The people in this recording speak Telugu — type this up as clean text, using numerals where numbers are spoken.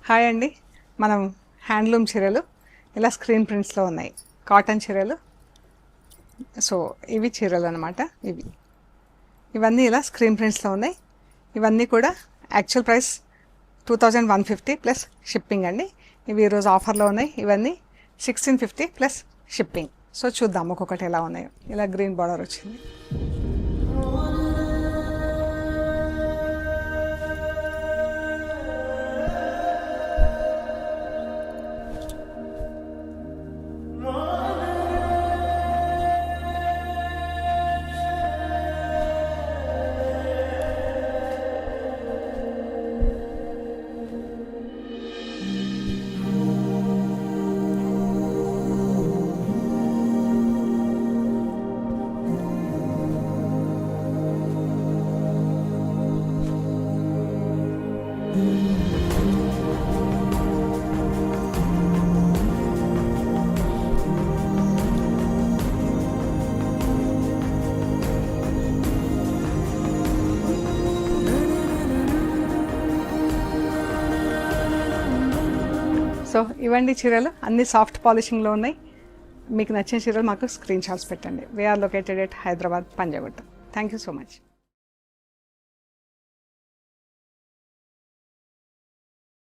హాయ్ అండి. మనం హ్యాండ్లూమ్ చీరలు ఇలా స్క్రీన్ ప్రింట్స్లో ఉన్నాయి, కాటన్ చీరలు. సో ఇవి చీరలు అనమాట. ఇవన్నీ ఇలా స్క్రీన్ ప్రింట్స్లో ఉన్నాయి. ఇవన్నీ కూడా యాక్చువల్ ప్రైస్ 2150 ప్లస్ షిప్పింగ్ అండి. ఇవి ఈరోజు ఆఫర్లో ఉన్నాయి. ఇవన్నీ 1650 ప్లస్ షిప్పింగ్. సో చూద్దాం ఒక్కొక్కటి ఎలా ఉన్నాయో. ఇలా గ్రీన్ బార్డర్ వచ్చింది. సో ఇవండి చీరలు, అన్ని సాఫ్ట్ పాలిషింగ్లో ఉన్నాయి. మీకు నచ్చిన చీరలు మాకు స్క్రీన్ షాట్స్ పెట్టండి. We're located at Hyderabad, Panjagutta. Thank you so much.